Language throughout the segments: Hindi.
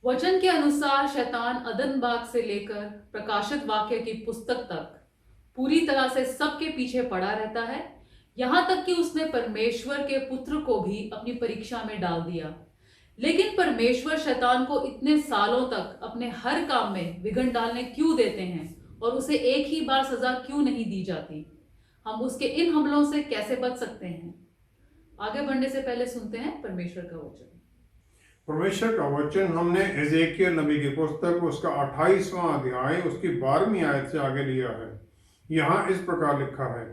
वचन के अनुसार शैतान अदन बाग से लेकर प्रकाशित वाक्य की पुस्तक तक पूरी तरह से सबके पीछे पड़ा रहता है, यहां तक कि उसने परमेश्वर के पुत्र को भी अपनी परीक्षा में डाल दिया। लेकिन परमेश्वर शैतान को इतने सालों तक अपने हर काम में विघ्न डालने क्यों देते हैं और उसे एक ही बार सजा क्यों नहीं दी जाती? हम उसके इन हमलों से कैसे बच सकते हैं? आगे बढ़ने से पहले सुनते हैं परमेश्वर का वचन। परमेश्वर का वचन हमने एजेकियल नबी की पुस्तक उसका 28वां अध्याय उसकी 12वीं आयत से आगे लिया है। यहाँ इस प्रकार लिखा है,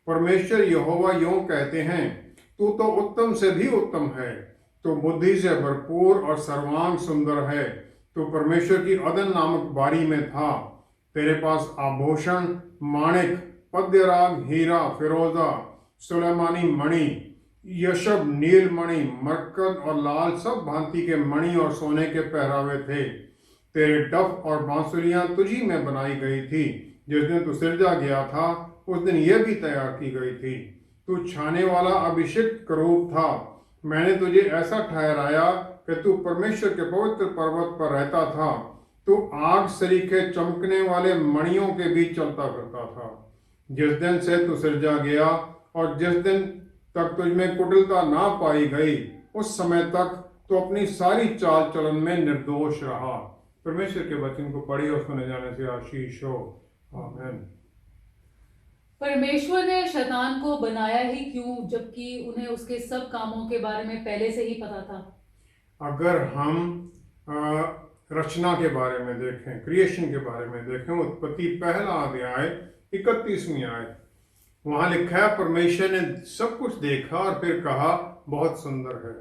परमेश्वर यहोवा यूं कहते हैं, तू तो उत्तम से भी उत्तम है, तो बुद्धि से भरपूर और सर्वांग सुंदर है। तो परमेश्वर की अदन नामक बारी में था, तेरे पास आभूषण, माणिक, पद्यराग, हीरा, फिरोजा, सुलेमानी मणि, यशब, नीलमणि, मरकत और लाल सब भांति के मणि और सोने के पहरावे थे। तेरे डफ और बांसुरियां तुझी में बनाई गई थी। जिस दिन तू सिरजा गया था उस दिन यह भी तैयार की गई थी। तू छाने वाला अभिषिक्त करूब था। मैंने तुझे ऐसा ठहराया कि तू परमेश्वर के पवित्र पर्वत पर रहता था। तू आग सरीखे चमकने वाले मणियों के बीच चलता फिरता था। जिस दिन से तू सिरजा गया और जिस दिन तक तुझमें कुटिलता ना पाई गई, उस समय तक तो अपनी सारी चाल चलन में निर्दोष रहा। परमेश्वर के वचन को पढ़ी और सुने जाने से आशीष हो। आमीन। परमेश्वर ने शैतान को बनाया ही क्यों, जबकि उन्हें उसके सब कामों के बारे में पहले से ही पता था? अगर हम रचना के बारे में देखें, क्रिएशन के बारे में देखें, उत्पत्ति पहला अध्याय 31वीं आयत, वहां लिखा है, परमेश्वर ने सब कुछ देखा और फिर कहा बहुत सुंदर है।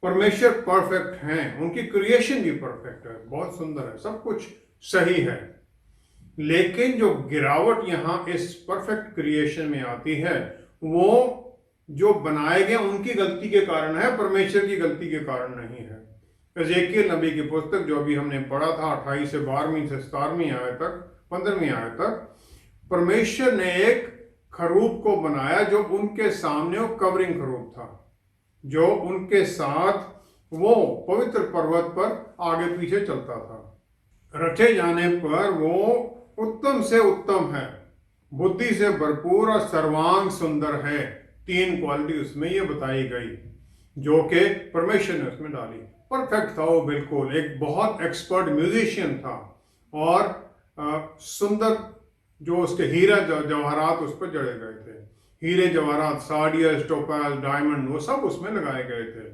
परमेश्वर परफेक्ट हैं, उनकी क्रिएशन भी परफेक्ट है, बहुत सुंदर है, सब कुछ सही है। लेकिन जो गिरावट यहां इस परफेक्ट क्रिएशन में आती है, वो जो बनाए गए उनकी गलती के कारण है, परमेश्वर की गलती के कारण नहीं है। एजेकियल नबी की पुस्तक जो अभी हमने पढ़ा था 28 से 12वीं से 17वीं आयत तक, 15वीं आयत तक, परमेश्वर ने एक खरूब को बनाया जो उनके सामने वो कवरिंग खरूब था, जो उनके साथ वो पवित्र पर्वत पर आगे पीछे चलता था। रचे जाने पर वो उत्तम से उत्तम है, बुद्धि से भरपूर और सर्वांग सुंदर है। 3 क्वालिटी उसमें ये बताई गई जो कि परमेश्वर ने उसमें डाली। परफेक्ट था वो, बिल्कुल एक बहुत एक्सपर्ट म्यूजिशियन था। और सुंदर जो उसके हीरा जवाहरात उस पर जड़े गए थे, हीरे जवाहरात, सार्डियस, टोपाज, डायमंड, वो सब उसमें लगाए गए थे,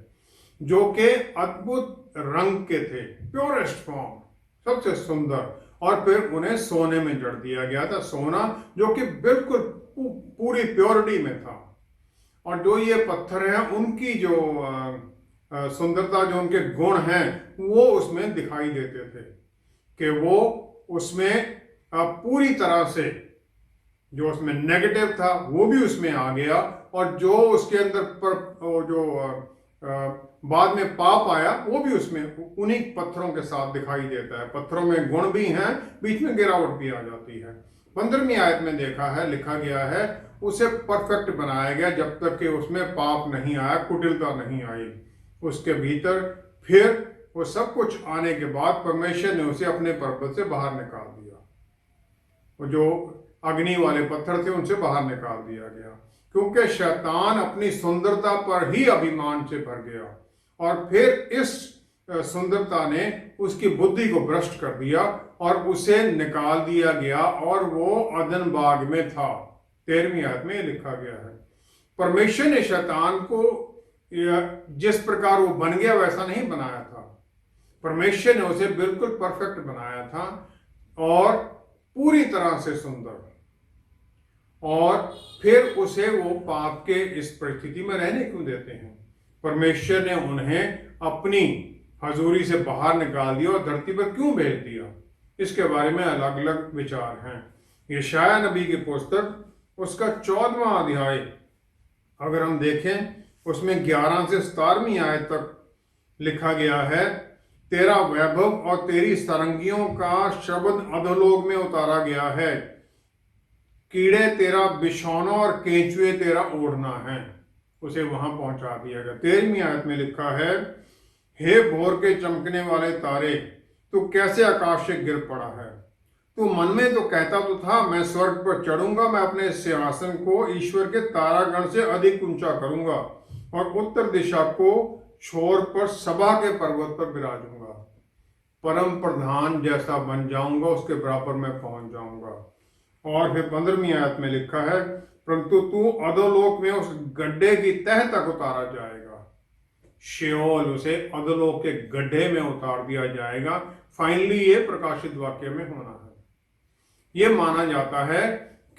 जो कि अद्भुत रंग के थे, प्योरेस्ट फॉर्म, सबसे सुंदर। और फिर उन्हें सोने में जड़ दिया गया था, सोना जो कि बिल्कुल पूरी प्योरिटी में था। और जो ये पत्थर हैं उनकी जो सुंदरता, जो उनके गुण हैं, वो उसमें दिखाई देते थे कि वो उसमें पूरी तरह से जो उसमें नेगेटिव था वो भी उसमें आ गया, और जो उसके अंदर पर जो बाद में पाप आया वो भी उसमें उन्हीं पत्थरों के साथ दिखाई देता है। पत्थरों में गुण भी हैं, बीच में गिरावट भी आ जाती है। 15वीं आयत में देखा है, लिखा गया है, उसे परफेक्ट बनाया गया जब तक कि उसमें पाप नहीं आया, कुटिलता नहीं आई उसके भीतर। फिर वो सब कुछ आने के बाद परमेश्वर ने उसे अपने पर्वत से बाहर निकाल दिया, वो जो अग्नि वाले पत्थर थे उनसे बाहर निकाल दिया गया, क्योंकि शैतान अपनी सुंदरता पर ही अभिमान से भर गया। और फिर इस सुंदरता ने उसकी बुद्धि को भ्रष्ट कर दिया और उसे निकाल दिया गया, और वो अदन बाग में था। 13वीं आयत में लिखा गया है, परमेश्वर ने शैतान को जिस प्रकार वो बन गया वैसा नहीं बनाया था। परमेश्वर ने उसे बिल्कुल परफेक्ट बनाया था और पूरी तरह से सुंदर। और फिर उसे वो पाप के इस परिस्थिति में रहने क्यों देते हैं? परमेश्वर ने उन्हें अपनी हजूरी से बाहर निकाल दिया और धरती पर क्यों भेज दिया? इसके बारे में अलग अलग विचार हैं। यशायाह नबी की पुस्तक उसका 14वां अध्याय अगर हम देखें, उसमें 11 से 17वीं आयत तक लिखा गया है, तेरा वैभव और तेरी सारंगियों का शब्द अधोलोक में उतारा गया है, कीड़े तेरा बिछौना और केंचुए तेरा ओढ़ना है। उसे वहां पहुंचा दिया गया। 13वीं आयत में लिखा है, हे भोर के चमकने वाले तारे, तू कैसे आकाश से गिर पड़ा है। तू मन में तो कहता तो था, मैं स्वर्ग पर चढ़ूंगा, मैं अपने सिंहासन को ईश्वर के तारागण से अधिक ऊंचा करूंगा और उत्तर दिशा को छोर पर सभा के पर्वत पर विराजूंगा। परम प्रधान जैसा बन जाऊंगा, उसके बराबर में पहुंच जाऊंगा। और फिर 15वीं आयत में लिखा है, परंतु तू अधोलोक में उस गड्ढे की तह तक उतारा जाएगा। शेओल, उसे अधोलोक के गड्ढे में उतार दिया जाएगा। फाइनली ये प्रकाशित वाक्य में होना है। ये माना जाता है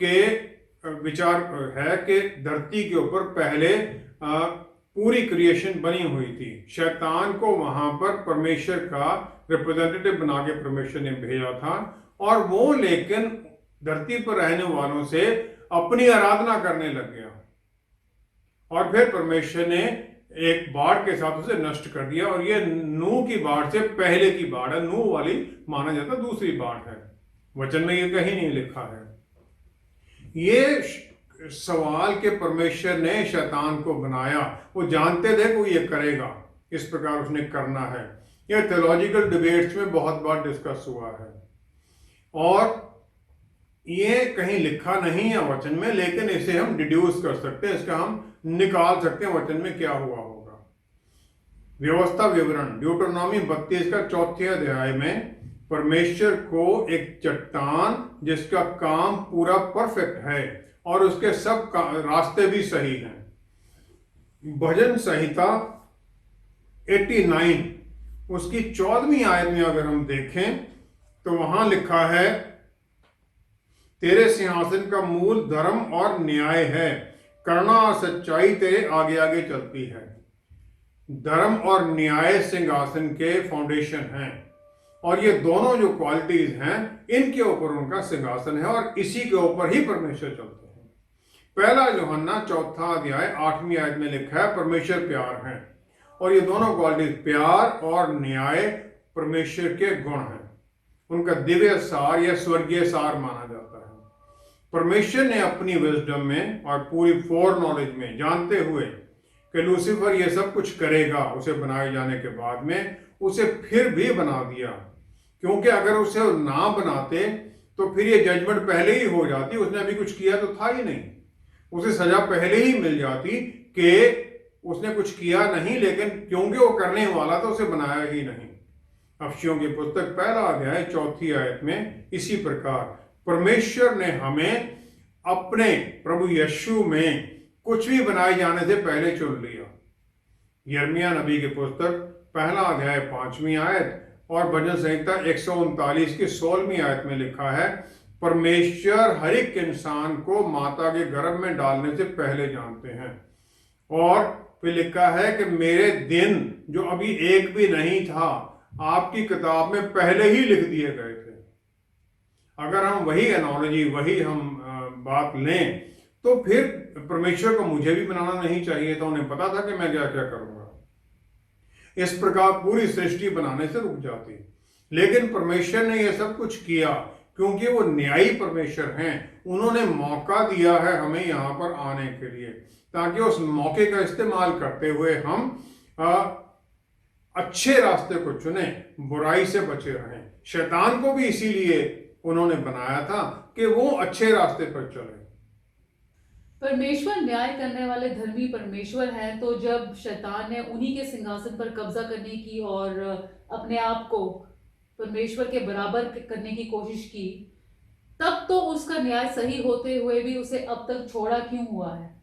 कि विचार है कि धरती के ऊपर पहले पूरी क्रिएशन बनी हुई थी। शैतान को वहां पर परमेश्वर का रिप्रेजेंटेटिव बना के परमेश्वर ने भेजा था, और वो लेकिन धरती पर रहने वालों से अपनी आराधना करने लग गया, और फिर परमेश्वर ने एक बाढ़ के साथ उसे नष्ट कर दिया। और ये नूह की बाढ़ से पहले की बाढ़ है। नूह वाली माना जाता दूसरी बाढ़ है। वचन में ये कहीं नहीं लिखा है। ये सवाल के परमेश्वर ने शैतान को बनाया, वो जानते थे कि ये करेगा, इस प्रकार उसने करना है। यह थियोलॉजिकल डिबेट्स में बहुत बार डिस्कस हुआ है, और ये कहीं लिखा नहीं है वचन में, लेकिन इसे हम डिड्यूस कर सकते हैं, इसका हम निकाल सकते हैं वचन में क्या हुआ होगा। व्यवस्था विवरण ड्यूटरनॉमी 32 का 4 अध्याय में परमेश्वर को एक चट्टान जिसका काम पूरा परफेक्ट है और उसके सब रास्ते भी सही हैं। भजन संहिता 89 उसकी 14वीं आयत में अगर हम देखें तो वहां लिखा है, तेरे सिंहासन का मूल धर्म और न्याय है, करुणा और सच्चाई तेरे आगे आगे चलती है। धर्म और न्याय सिंहासन के फाउंडेशन हैं, और ये दोनों जो क्वालिटीज हैं इनके ऊपर उनका सिंहासन है, और इसी के ऊपर ही परमेश्वर चलते हैं। पहला यूहन्ना 4 अध्याय 8वीं आयत में लिखा है, परमेश्वर प्यार है, और ये दोनों क्वालिटीज प्यार और न्याय परमेश्वर के गुण हैं। उनका दिव्य सार या स्वर्गीय सार माना जाता है। परमेश्वर ने अपनी विजडम में और पूरी फोर नॉलेज में, जानते हुए कि लूसीफर ये सब कुछ करेगा उसे बनाए जाने के बाद में, उसे फिर भी बना दिया, क्योंकि अगर उसे ना बनाते तो फिर ये जजमेंट पहले ही हो जाती। उसने अभी कुछ किया तो था ही नहीं, उसे सजा पहले ही मिल जाती कि उसने कुछ किया नहीं, लेकिन क्योंकि वो करने वाला था उसे बनाया ही नहीं। अफसियों की पुस्तक 1 अध्याय 4 आयत में इसी प्रकार परमेश्वर ने हमें अपने प्रभु यीशु में कुछ भी बनाए जाने से पहले चुन लिया। यिर्मयाह नबी की पुस्तक 1 अध्याय 5वीं आयत और भजन संहिता 139 की 16वीं आयत में लिखा है, परमेश्वर हर एक इंसान को माता के गर्भ में डालने से पहले जानते हैं। और फिर लिखा है कि मेरे दिन जो अभी एक भी नहीं था आपकी किताब में पहले ही लिख दिए गए थे। अगर हम वही एनोलॉजी, वही हम बात लें तो फिर परमेश्वर को मुझे भी बनाना नहीं चाहिए था, उन्हें पता था कि मैं क्या क्या करूंगा। इस प्रकार पूरी सृष्टि बनाने से रुक जाती, लेकिन परमेश्वर ने यह सब कुछ किया क्योंकि वो न्यायी परमेश्वर हैं। उन्होंने मौका दिया है हमें यहाँ पर आने के लिए, ताकि उस मौके का इस्तेमाल करते हुए हम अच्छे रास्ते को चुने, बुराई से बचे रहें। शैतान को भी इसीलिए उन्होंने बनाया था कि वो अच्छे रास्ते पर चले। परमेश्वर न्याय करने वाले धर्मी परमेश्वर हैं, तो जब शैतान ने उन्हीं के सिंहासन पर कब्जा करने की और अपने आप को परमेश्वर के बराबर करने की कोशिश की, तब तो उसका न्याय सही होते हुए भी उसे अब तक छोड़ा क्यों हुआ है?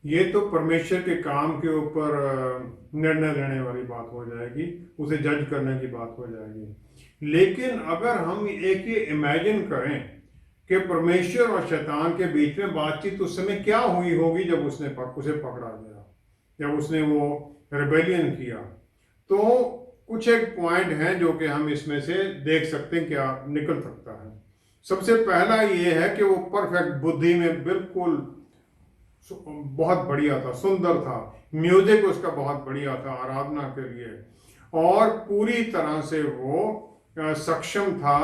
ये तो परमेश्वर के काम के ऊपर निर्णय लेने वाली बात हो जाएगी, उसे जज करने की बात हो जाएगी। लेकिन अगर हम एक ये इमेजिन करें कि परमेश्वर और शैतान के बीच में बातचीत उस समय क्या हुई होगी जब उसे पकड़ा गया, जब उसने वो रिबेलियन किया, तो कुछ एक पॉइंट हैं जो कि हम इसमें से देख सकते हैं क्या निकल सकता है। सबसे पहला ये है कि वो परफेक्ट बुद्धि में बिल्कुल बहुत बढ़िया था, सुंदर था, म्यूजिक उसका बहुत बढ़िया था आराधना के लिए, और पूरी तरह से वो सक्षम था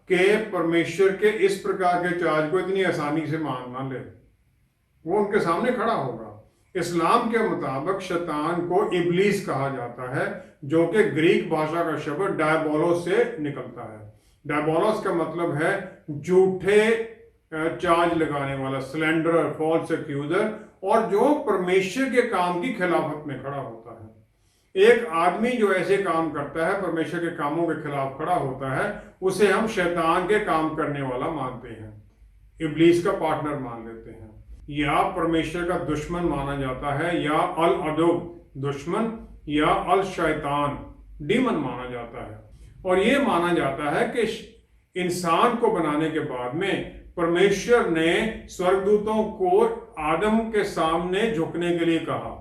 कि परमेश्वर के इस प्रकार के चार्ज को इतनी आसानी से मान ना ले। वो उनके सामने खड़ा होगा इस्लाम के मुताबिक शैतान को इब्लीस कहा जाता है, जो कि ग्रीक भाषा का शब्द डायबोलोस से निकलता है। डायबोलोस का मतलब है झूठे चार्ज लगाने वाला, स्लेंडरर, फॉल्स एक्यूजर, और जो परमेश्वर के काम की खिलाफत में खड़ा होता है। एक आदमी जो ऐसे काम करता है, परमेश्वर के कामों के खिलाफ खड़ा होता है, उसे हम शैतान के काम करने वाला मानते हैं, इब्लीस का पार्टनर मान लेते हैं, या परमेश्वर का दुश्मन माना जाता है, या अल अदो दुश्मन, या अल शैतान डीमन माना जाता है। और यह माना जाता है कि इंसान को बनाने के बाद में परमेश्वर ने स्वर्गदूतों को आदम के सामने झुकने के लिए कहा।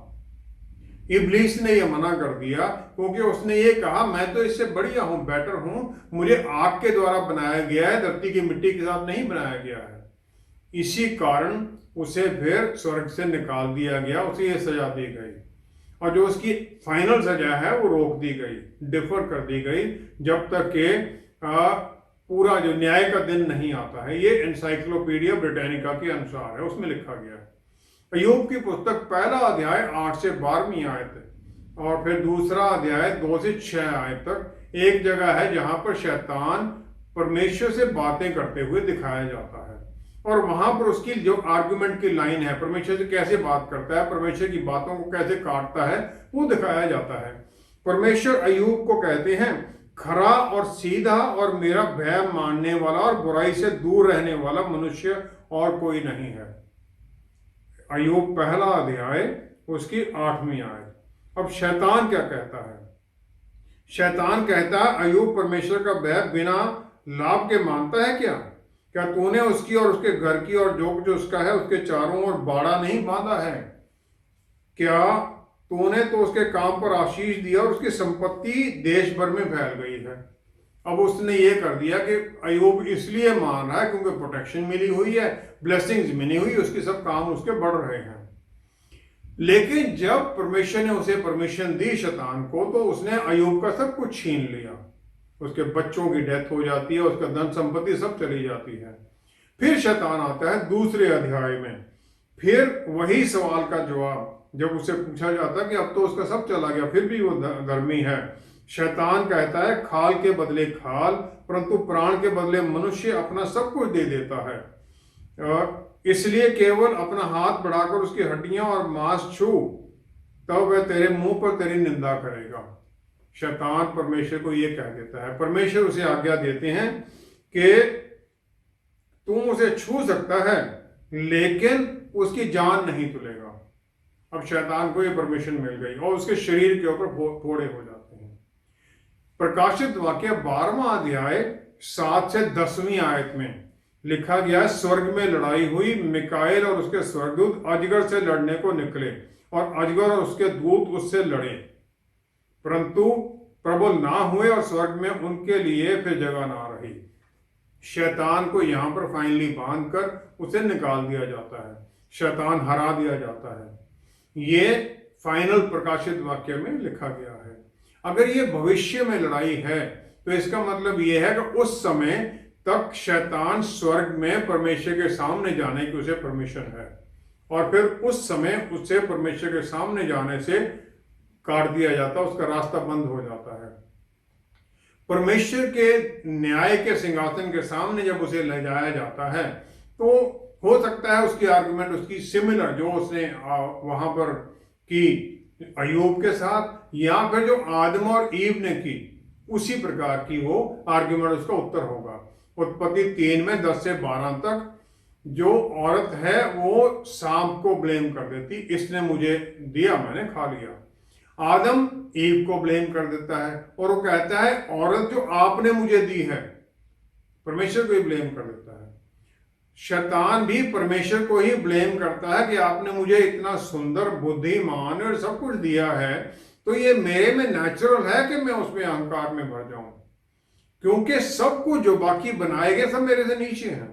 इब्लीस ने यह मना कर दिया, क्योंकि उसने ये कहा मैं तो इससे बढ़िया हूं, बेटर हूं, मुझे आग के द्वारा बनाया गया है, धरती की मिट्टी के साथ नहीं बनाया गया है। इसी कारण उसे फिर स्वर्ग से निकाल दिया गया, उसे यह सजा दी गई, और जो उसकी फाइनल सजा है वो रोक दी गई, डिफर कर दी गई, जब तक कि पूरा जो न्याय का दिन नहीं आता है। ये एनसाइक्लोपीडिया ब्रिटानिका के अनुसार है, उसमें लिखा गया है। अय्यूब की पुस्तक पहला अध्याय 8 से 12वीं आयत, और फिर दूसरा अध्याय 2 से 6 आयत तक एक जगह है जहां पर शैतान परमेश्वर से बातें करते हुए दिखाया जाता है, और वहां पर उसकी जो आर्गुमेंट की लाइन है, परमेश्वर से कैसे बात करता है, परमेश्वर की बातों को कैसे काटता है, वो दिखाया जाता है। परमेश्वर अय्यूब को कहते हैं खरा और सीधा और मेरा भय मानने वाला और बुराई से दूर रहने वाला मनुष्य और कोई नहीं है। अय्यूब पहला अध्याय उसकी 8वीं आयत। अब शैतान क्या कहता है? शैतान कहता है अय्यूब परमेश्वर का भय बिना लाभ के मानता है क्या? क्या तूने उसकी और उसके घर की और जो कुछ उसका है उसके चारों ओर बाड़ा नहीं बांधा है? क्या तूने तो उसके काम पर आशीष दिया और उसकी संपत्ति देश भर में फैल गई है। अब उसने ये कर दिया कि अय्यूब इसलिए मान रहा है क्योंकि प्रोटेक्शन मिली हुई है, ब्लेसिंग्स मिली हुई, उसके सब काम उसके बढ़ रहे हैं। लेकिन जब परमेश्वर ने उसे परमिशन दी शैतान को, तो उसने अय्यूब का सब कुछ छीन लिया। उसके बच्चों की डेथ हो जाती है, उसका धन संपत्ति सब चली जाती है। फिर शैतान आता है दूसरे अध्याय में, फिर वही सवाल का जवाब जब उसे पूछा जाता कि अब तो उसका सब चला गया फिर भी वो धर्मी है। शैतान कहता है खाल के बदले खाल, परंतु प्राण के बदले मनुष्य अपना सब कुछ दे देता है, इसलिए केवल अपना हाथ बढ़ाकर उसकी हड्डियां और मांस छू, तब वह तेरे मुंह पर तेरी निंदा करेगा। शैतान परमेश्वर को यह कह देता है। परमेश्वर उसे आज्ञा देते हैं कि तुम उसे छू सकता है लेकिन उसकी जान नहीं तुलेगा। अब शैतान को यह परमिशन मिल गई और उसके शरीर के ऊपर फोड़े हो जाते हैं। प्रकाशित वाक्य 12वां अध्याय 7 से 10वीं आयत में लिखा गया, स्वर्ग में लड़ाई हुई, मिकाएल और उसके स्वर्गदूत अजगर से लड़ने को निकले और अजगर और उसके दूत उससे लड़े, परंतु प्रबल ना हुए और स्वर्ग में उनके लिए फिर जगह ना रही। शैतान को यहां पर फाइनली बांधकर उसे निकाल दिया जाता है, शैतान हरा दिया जाता है। ये फाइनल प्रकाशित वाक्य में लिखा गया है। अगर ये भविष्य में लड़ाई है तो इसका मतलब यह है कि उस समय तक शैतान स्वर्ग में परमेश्वर के सामने जाने की उसे परमिशन है, और फिर उस समय उससे परमेश्वर के सामने जाने से काट दिया जाता, उसका रास्ता बंद हो जाता है। परमेश्वर के न्याय के सिंहासन के सामने जब उसे ले जाया जाता है तो हो सकता है उसकी आर्गुमेंट उसकी सिमिलर जो उसने वहां पर की अय्यूब के साथ, या फिर जो आदम और ईव ने की उसी प्रकार की वो आर्गुमेंट उसका उत्तर होगा। उत्पत्ति 3 में 10 से 12 तक जो औरत है वो सांप को ब्लेम कर देती, इसने मुझे दिया मैंने खा लिया। आदम ईव को ब्लेम कर देता है और वो कहता है औरत जो आपने मुझे दी है, परमेश्वर को ही ब्लेम कर देता है। शैतान भी परमेश्वर को ही ब्लेम करता है कि आपने मुझे इतना सुंदर बुद्धिमान और सब कुछ दिया है, तो ये मेरे में नेचुरल है कि मैं उसमें अहंकार में भर जाऊं, क्योंकि सब कुछ जो बाकी बनाए गए सब मेरे से नीचे हैं।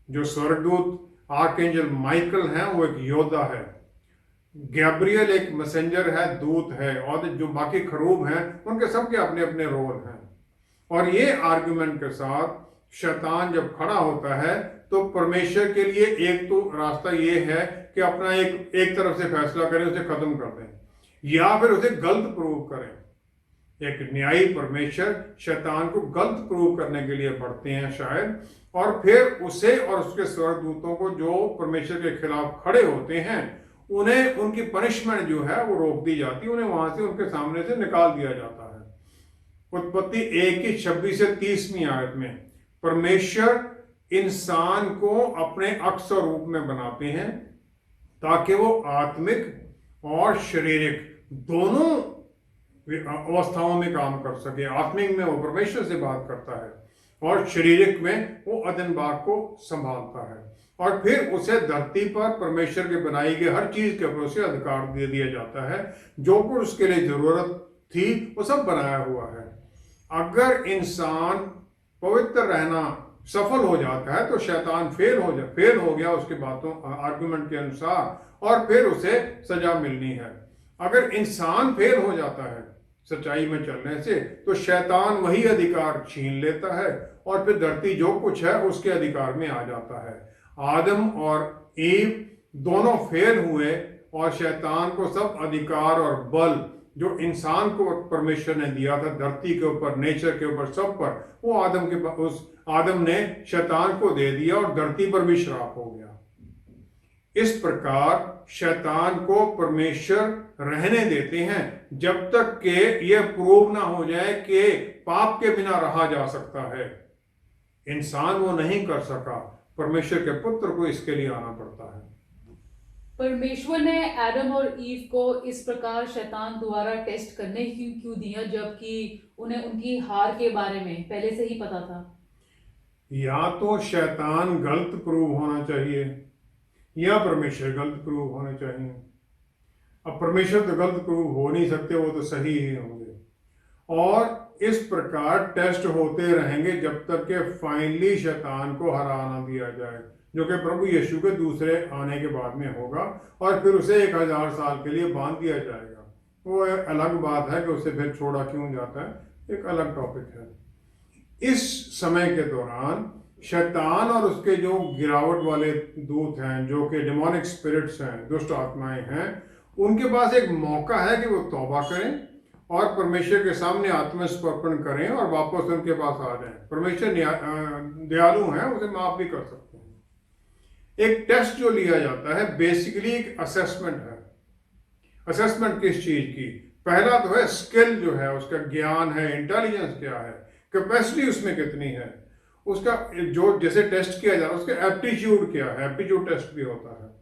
जो स्वर्गदूत आर्कएंजल माइकल है वो एक योद्धा है, गैब्रियल एक मैसेंजर है, दूत है, और जो बाकी खरूब हैं उनके सबके अपने अपने रोल हैं। और ये आर्गुमेंट के साथ शैतान जब खड़ा होता है तो परमेश्वर के लिए एक तो रास्ता ये है कि अपना एक तरफ से फैसला करें, उसे खत्म कर दें, या फिर उसे गलत प्रूव करें। एक न्यायी परमेश्वर शैतान को गलत प्रूव करने के लिए बढ़ते हैं शायद, और फिर उसे और उसके स्वर्गदूतों को जो परमेश्वर के खिलाफ खड़े होते हैं उन्हें उनकी पनिशमेंट जो है वो रोक दी जाती है, उन्हें वहां से उनके सामने से निकाल दिया जाता है। उत्पत्ति 1 की 26 से 30वीं आयत में परमेश्वर इंसान को अपने अक्स और रूप में बनाते हैं ताकि वो आत्मिक और शारीरिक दोनों अवस्थाओं में काम कर सके। आत्मिक में वो परमेश्वर से बात करता है और शारीरिक में वो अदन बाग को संभालता है, और फिर उसे धरती पर परमेश्वर के बनाई गई हर चीज के ऊपर उसे अधिकार दे दिया जाता है। जो कुछ उसके लिए जरूरत थी वो सब बनाया हुआ है। अगर इंसान पवित्र रहना सफल हो जाता है तो शैतान फेल हो गया उसके बातों आर्गुमेंट के अनुसार, और फिर उसे सजा मिलनी है। अगर इंसान फेल हो जाता है सच्चाई में चलने से तो शैतान वही अधिकार छीन लेता है और फिर धरती जो कुछ है उसके अधिकार में आ जाता है। आदम और ईव दोनों फेल हुए और शैतान को सब अधिकार और बल जो इंसान को परमेश्वर ने दिया था धरती के ऊपर, नेचर के ऊपर, सब पर, वो आदम ने शैतान को दे दिया और धरती पर भी श्राप हो गया। इस प्रकार शैतान को परमेश्वर रहने देते हैं जब तक कि यह प्रूव ना हो जाए कि पाप के बिना रहा जा सकता है। इंसान वो नहीं कर सका, परमेश्वर के पुत्र को इसके लिए आना पड़ता है। परमेश्वर ने एडम और ईव को इस प्रकार शैतान द्वारा टेस्ट करने क्यों दिया, जबकि उन्हें उनकी हार के बारे में पहले से ही पता था? या तो शैतान गलत प्रूव होना चाहिए या परमेश्वर गलत प्रूव होने चाहिए। अब परमेश्वर तो गलत प्रूव हो नहीं सकते, वो तो सही ही होंगे। और इस प्रकार टेस्ट होते रहेंगे जब तक कि फाइनली शैतान को हरा ना दिया जाए, जो कि प्रभु यीशु के दूसरे आने के बाद में होगा, और फिर उसे 1000 साल के लिए बांध दिया जाएगा। वो अलग बात है कि उसे फिर छोड़ा क्यों जाता है, एक अलग टॉपिक है। इस समय के दौरान शैतान और उसके जो गिरावट वाले दूत हैं, जो कि डेमोनिक स्पिरिट्स हैं, दुष्ट आत्माएं हैं, उनके पास एक मौका है कि वो तौबा करें और परमेश्वर के सामने आत्मसमर्पण करें और वापस उनके पास आ जाएं। परमेश्वर दयालु है, उसे माफ भी कर सकते हैं। एक टेस्ट जो लिया जाता है बेसिकली एक असेसमेंट है। असेसमेंट किस चीज की? पहला तो है स्किल, जो है उसका ज्ञान है, इंटेलिजेंस क्या है, कैपेसिटी उसमें कितनी है, उसका जो जैसे टेस्ट किया जा रहा है उसका एप्टीट्यूड क्या है, एप्टीट्यूड टेस्ट भी होता है।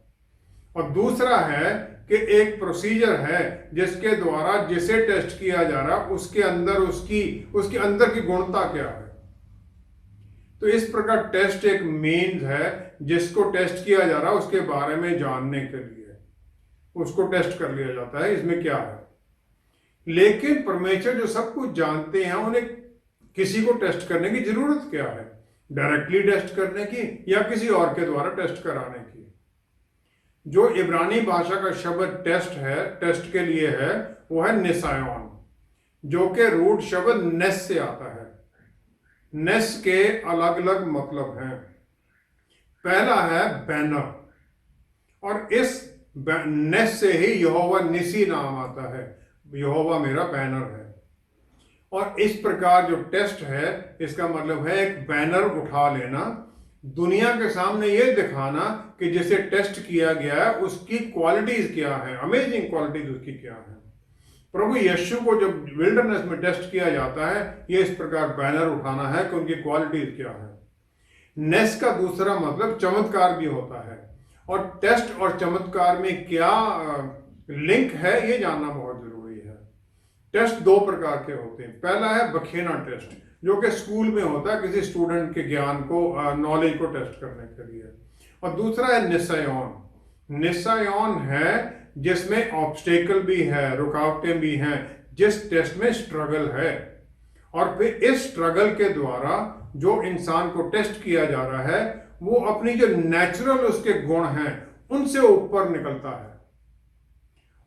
और दूसरा है कि एक प्रोसीजर है जिसके द्वारा जिसे टेस्ट किया जा रहा उसके अंदर उसके अंदर की गुणता क्या है। तो इस प्रकार टेस्ट एक मीन्स है जिसको टेस्ट किया जा रहा है उसके बारे में जानने के लिए उसको टेस्ट कर लिया जाता है, इसमें क्या है। लेकिन परमेश्वर जो सब कुछ जानते हैं उन्हें किसी को टेस्ट करने की जरूरत क्या है? डायरेक्टली टेस्ट करने की या किसी और के द्वारा टेस्ट कराने की? जो इब्रानी भाषा का शब्द टेस्ट के लिए है वो है निसायोन, जो कि रूट शब्द नेस से आता है। नेस के अलग अलग मतलब हैं। पहला है बैनर, और इस नेस से ही यहोवा निसी नाम आता है, यहोवा मेरा बैनर है। और इस प्रकार जो टेस्ट है इसका मतलब है एक बैनर उठा लेना, दुनिया के सामने ये दिखाना कि जिसे टेस्ट किया गया है उसकी क्वालिटीज क्या है, अमेजिंग क्वालिटीज उसकी क्या है। प्रभु यीशु को जब विल्डरनेस में टेस्ट किया जाता है ये इस प्रकार बैनर उठाना है कि उनकी क्वालिटीज क्या है। नेस का दूसरा मतलब चमत्कार भी होता है, और टेस्ट और चमत्कार में क्या लिंक है ये जानना बहुत जरूरी है। टेस्ट दो प्रकार के होते हैं। पहला है बखेना टेस्ट, जो कि स्कूल में होता है किसी स्टूडेंट के ज्ञान को, नॉलेज को टेस्ट करने के लिए। और दूसरा है निसायोन। निसायोन है जिसमें ऑब्स्टेकल भी है, रुकावटें भी हैं, जिस टेस्ट में स्ट्रगल है। और फिर इस स्ट्रगल के द्वारा जो इंसान को टेस्ट किया जा रहा है वो अपनी जो नेचुरल उसके गुण हैं उनसे ऊपर निकलता है,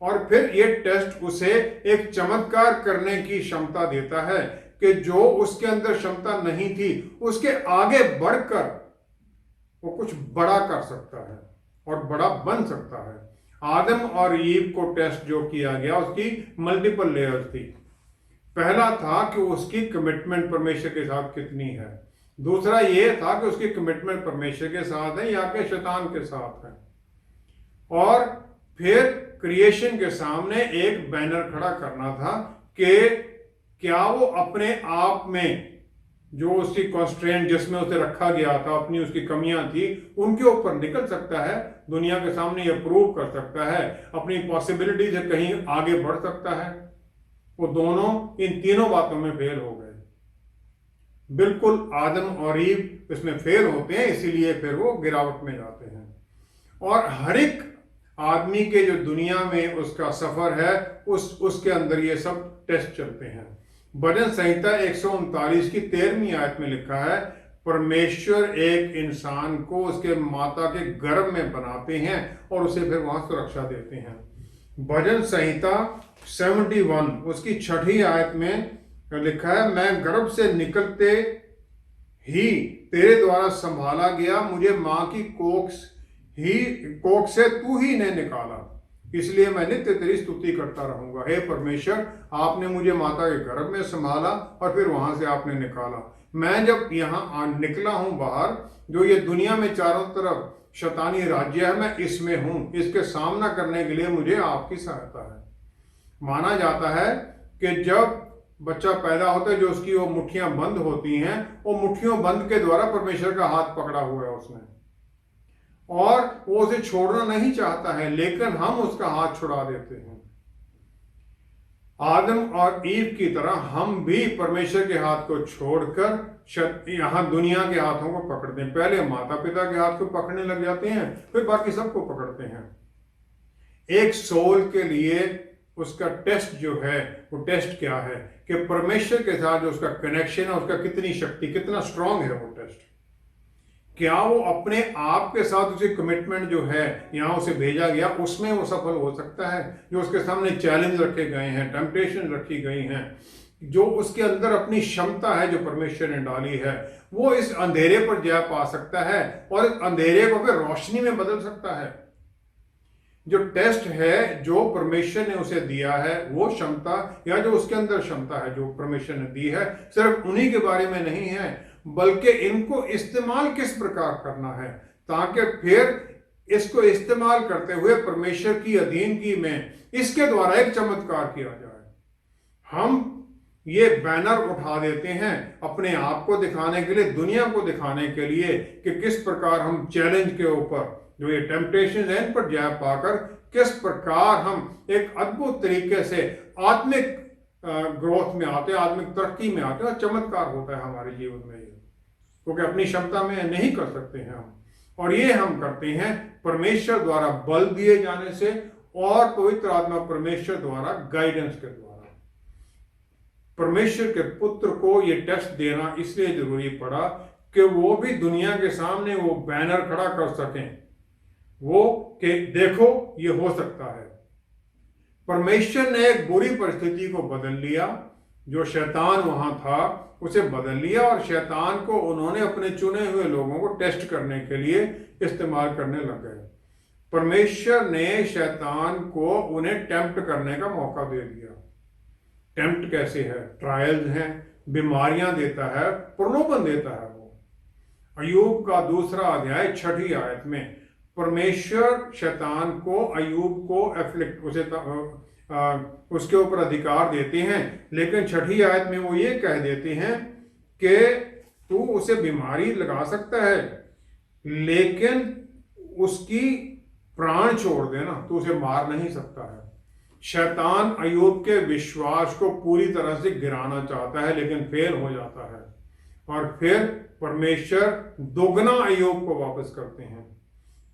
और फिर ये टेस्ट उसे एक चमत्कार करने की क्षमता देता है कि जो उसके अंदर क्षमता नहीं थी उसके आगे बढ़कर वो कुछ बड़ा कर सकता है और बड़ा बन सकता है। आदम और ईव को टेस्ट जो किया गया उसकी मल्टीपल लेयर्स थी। पहला था कि उसकी कमिटमेंट परमेश्वर के साथ कितनी है, दूसरा ये था कि उसकी कमिटमेंट परमेश्वर के साथ है या कि शैतान के साथ है, और फिर क्रिएशन के सामने एक बैनर खड़ा करना था कि क्या वो अपने आप में जो उसकी कॉन्स्ट्रेंट जिसमें उसे रखा गया था, अपनी उसकी कमियां थी, उनके ऊपर निकल सकता है, दुनिया के सामने ये प्रूव कर सकता है, अपनी पॉसिबिलिटी से कहीं आगे बढ़ सकता है। वो दोनों इन तीनों बातों में फेल हो गए। बिल्कुल आदम और ईव इसमें फेल होते हैं, इसीलिए फिर वो गिरावट में जाते हैं। और हर एक आदमी के जो दुनिया में उसका सफर है उसके अंदर ये सब टेस्ट चलते हैं। भजन संहिता 139 की 13वीं आयत में लिखा है, परमेश्वर एक इंसान को उसके माता के गर्भ में बनाते हैं और उसे फिर वहां सुरक्षा देते हैं। भजन संहिता 71 उसकी 6ठी आयत में लिखा है, मैं गर्भ से निकलते ही तेरे द्वारा संभाला गया, मुझे मां की कोख से तू ही ने निकाला, इसलिए मैं नित्य तेरी स्तुति करता रहूंगा। हे परमेश्वर, आपने मुझे माता के गर्भ में संभाला और फिर वहां से आपने निकाला। मैं जब यहाँ निकला हूं बाहर, जो ये दुनिया में चारों तरफ शैतानी राज्य है, मैं इसमें हूं, इसके सामना करने के लिए मुझे आपकी सहायता है। माना जाता है कि जब बच्चा पैदा होता है, जो उसकी वो मुट्ठियां बंद होती हैं, वो मुट्ठियों बंद के द्वारा परमेश्वर का हाथ पकड़ा हुआ है उसने, और वो उसे छोड़ना नहीं चाहता है, लेकिन हम उसका हाथ छुड़ा देते हैं। आदम और ईव की तरह हम भी परमेश्वर के हाथ को छोड़कर यहां दुनिया के हाथों को पकड़ते हैं। पहले माता पिता के हाथ को पकड़ने लग जाते हैं, फिर बाकी सबको पकड़ते हैं। एक सोल के लिए उसका टेस्ट जो है, वो टेस्ट क्या है कि परमेश्वर के साथ जो उसका कनेक्शन है, उसका कितनी शक्ति, कितना स्ट्रांग है वो टेस्ट। क्या वो अपने आप के साथ उसी कमिटमेंट जो है यहाँ उसे भेजा गया, उसमें वो सफल हो सकता है? जो उसके सामने चैलेंज रखे गए हैं, टेम्पटेशन रखी गई हैं, जो उसके अंदर अपनी क्षमता है जो परमेश्वर ने डाली है, वो इस अंधेरे पर जय पा सकता है और इस अंधेरे को फिर रोशनी में बदल सकता है। जो टेस्ट है जो परमेश्वर ने उसे दिया है, वो क्षमता या जो उसके अंदर क्षमता है जो परमेश्वर ने दी है, सिर्फ उन्हीं के बारे में नहीं है, बल्कि इनको इस्तेमाल किस प्रकार करना है, ताकि फिर इसको इस्तेमाल करते हुए परमेश्वर की अधीनगी में इसके द्वारा एक चमत्कार किया जाए। हम ये बैनर उठा देते हैं अपने आप को दिखाने के लिए, दुनिया को दिखाने के लिए कि किस प्रकार हम चैलेंज के ऊपर, जो ये टेम्पटेशन है, इन पर जय पाकर किस प्रकार हम एक अद्भुत तरीके से आत्मिक ग्रोथ में आते हैं, आत्मिक तरक्की में आते हैं, और चमत्कार होता है हमारे जीवन में, क्योंकि अपनी क्षमता में नहीं कर सकते हैं हम। और ये हम करते हैं परमेश्वर द्वारा बल दिए जाने से और पवित्र आत्मा परमेश्वर द्वारा गाइडेंस के द्वारा। परमेश्वर के पुत्र को ये टेस्ट देना इसलिए जरूरी पड़ा कि वो भी दुनिया के सामने वो बैनर खड़ा कर सकें, वो कि देखो ये हो सकता है। परमेश्वर ने एक बुरी परिस्थिति को बदल लिया, जो शैतान वहां था उसे बदल लिया, और शैतान को उन्होंने अपने चुने हुए लोगों को टेस्ट करने के लिए इस्तेमाल करने लग गए। परमेश्वर ने शैतान को उन्हें टेम्प्ट करने का मौका दे दिया। टेम्प्ट कैसे है? ट्रायल्स हैं, बीमारियां देता है, प्रलोभन देता है वो। अय्यूब का 2 अध्याय 6 आयत में परमेश्वर शैतान को, अय्यूब को एफ्लिक्ट, उसे उसके ऊपर अधिकार देते हैं, लेकिन 6 आयत में वो ये कह देते हैं कि तू उसे बीमारी लगा सकता है, लेकिन उसकी प्राण छोड़ देना, तू उसे मार नहीं सकता है। शैतान अय्यूब के विश्वास को पूरी तरह से गिराना चाहता है, लेकिन फेल हो जाता है, और फिर परमेश्वर दोगुना अय्यूब को वापस करते हैं।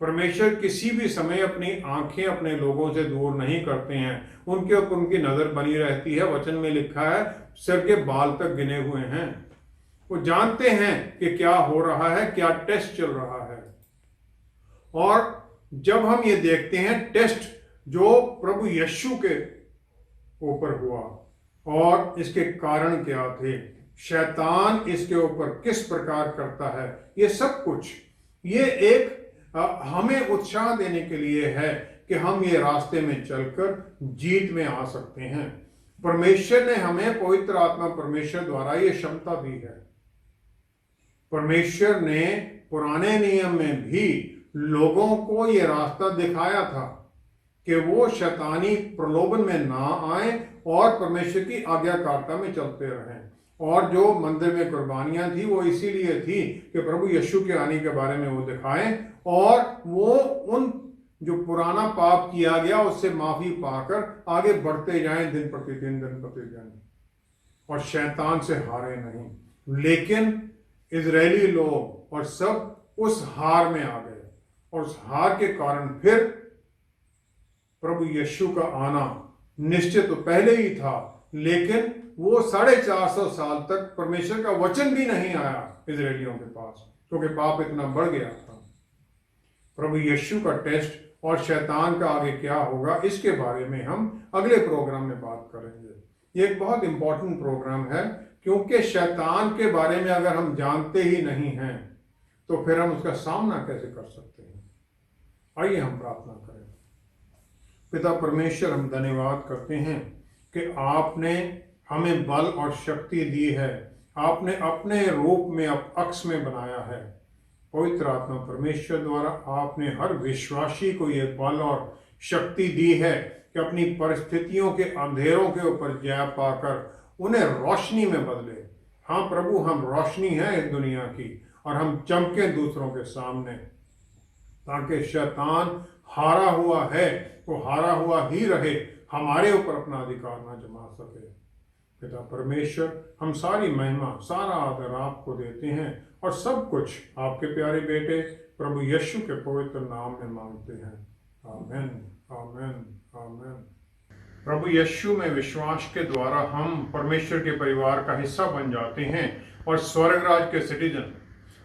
परमेश्वर किसी भी समय अपनी आंखें अपने लोगों से दूर नहीं करते हैं, उनके ऊपर उनकी नजर बनी रहती है। वचन में लिखा है सिर के बाल तक गिने हुए हैं। वो जानते हैं कि क्या हो रहा है, क्या टेस्ट चल रहा है। और जब हम ये देखते हैं टेस्ट जो प्रभु यीशु के ऊपर हुआ और इसके कारण क्या थे, शैतान इसके ऊपर किस प्रकार करता है, ये सब कुछ ये एक हमें उत्साह देने के लिए है कि हम ये रास्ते में चलकर जीत में आ सकते हैं। परमेश्वर ने हमें पवित्र आत्मा परमेश्वर द्वारा ये क्षमता दी है। परमेश्वर ने पुराने नियम में भी लोगों को ये रास्ता दिखाया था कि वो शैतानी प्रलोभन में ना आए और परमेश्वर की आज्ञाकारिता में चलते रहें। और जो मंदिर में कुर्बानियां थी वो इसीलिए थी कि प्रभु यीशु के आने के बारे में वो दिखाएं और वो उन जो पुराना पाप किया गया उससे माफी पाकर आगे बढ़ते जाएं दिन प्रतिदिन और शैतान से हारे नहीं। लेकिन इजरायली लोग और सब उस हार में आ गए और उस हार के कारण फिर प्रभु यीशु का आना निश्चित तो पहले ही था, लेकिन वो 450 साल तक परमेश्वर का वचन भी नहीं आया इजरायलियों के पास, क्योंकि पाप इतना बढ़ गया था। प्रभु यीशु का टेस्ट और शैतान का आगे क्या होगा इसके बारे में हम अगले प्रोग्राम में बात करेंगे। ये एक बहुत इंपॉर्टेंट प्रोग्राम है, क्योंकि शैतान के बारे में अगर हम जानते ही नहीं हैं तो फिर हम उसका सामना कैसे कर सकते हैं। आइए हम प्रार्थना करें। पिता परमेश्वर, हम धन्यवाद करते हैं कि आपने हमें बल और शक्ति दी है, आपने अपने रूप में अक्स में बनाया है। पवित्र आत्मा परमेश्वर द्वारा आपने हर विश्वासी को ये बल और शक्ति दी है कि अपनी परिस्थितियों के अंधेरों के ऊपर जय पाकर उन्हें रोशनी में बदले। हाँ प्रभु, हम रोशनी हैं इस दुनिया की और हम चमके दूसरों के सामने, ताकि शैतान हारा हुआ है वो हारा हुआ ही रहे, हमारे ऊपर अपना अधिकार ना जमा सके। पिता परमेश्वर, हम सारी महिमा सारा आदर आपको देते हैं और सब कुछ आपके प्यारे बेटे प्रभु यीशु के पवित्र नाम में मांगते हैं। आमीन, आमीन, आमीन। प्रभु यीशु में विश्वास के द्वारा हम परमेश्वर के परिवार का हिस्सा बन जाते हैं और स्वर्गराज के सिटीजन,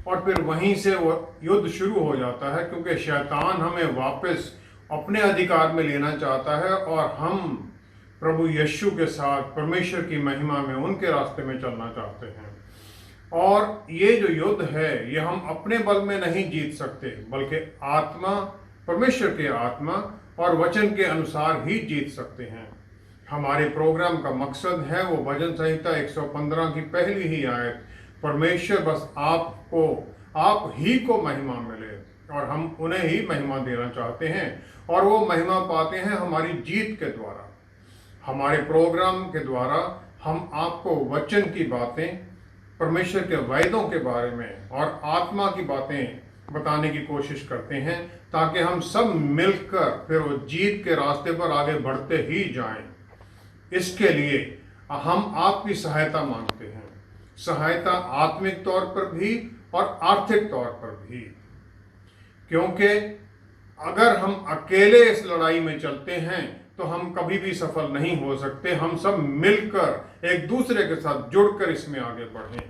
और फिर वहीं से वो युद्ध शुरू हो जाता है, क्योंकि शैतान हमें वापस अपने अधिकार में लेना चाहता है और हम प्रभु यीशु के साथ परमेश्वर की महिमा में उनके रास्ते में चलना चाहते हैं। और ये जो युद्ध है ये हम अपने बल में नहीं जीत सकते, बल्कि आत्मा, परमेश्वर के आत्मा और वचन के अनुसार ही जीत सकते हैं। हमारे प्रोग्राम का मकसद है वो भजन संहिता 115 की पहली ही आयत, परमेश्वर बस आपको, आप ही को महिमा मिले, और हम उन्हें ही महिमा देना चाहते हैं और वो महिमा पाते हैं हमारी जीत के द्वारा। हमारे प्रोग्राम के द्वारा हम आपको वचन की बातें, परमेश्वर के वायदों के बारे में और आत्मा की बातें बताने की कोशिश करते हैं, ताकि हम सब मिलकर फिर वो जीत के रास्ते पर आगे बढ़ते ही जाएं। इसके लिए हम आपकी सहायता मांगते हैं, सहायता आत्मिक तौर पर भी और आर्थिक तौर पर भी, क्योंकि अगर हम अकेले इस लड़ाई में चलते हैं तो हम कभी भी सफल नहीं हो सकते। हम सब मिलकर एक दूसरे के साथ जुड़कर इसमें आगे बढ़ें।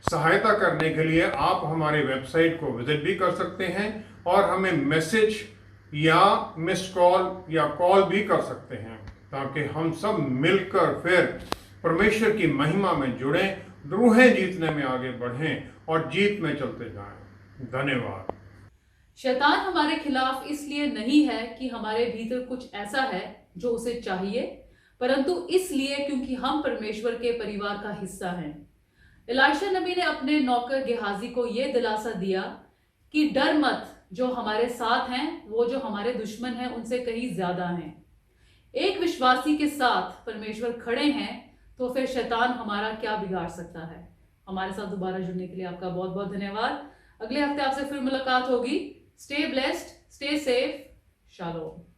सहायता करने के लिए आप हमारे वेबसाइट को विजिट भी कर सकते हैं और हमें मैसेज या मिस्ड कॉल या कॉल भी कर सकते हैं, ताकि हम सब मिलकर फिर परमेश्वर की महिमा में जुड़ें, रूहें जीतने में आगे बढ़ें और जीत में चलते जाएं। धन्यवाद। शैतान हमारे खिलाफ इसलिए नहीं है कि हमारे भीतर कुछ ऐसा है जो उसे चाहिए, परंतु इसलिए क्योंकि हम परमेश्वर के परिवार का हिस्सा हैं। एलीशा नबी ने अपने नौकर गेहाजी को यह दिलासा दिया कि डर मत, जो हमारे साथ हैं वो जो हमारे दुश्मन हैं उनसे कहीं ज्यादा हैं। एक विश्वासी के साथ परमेश्वर खड़े हैं तो फिर शैतान हमारा क्या बिगाड़ सकता है। हमारे साथ दोबारा जुड़ने के लिए आपका बहुत बहुत धन्यवाद। अगले हफ्ते आपसे फिर मुलाकात होगी। Stay blessed, stay safe, shalom.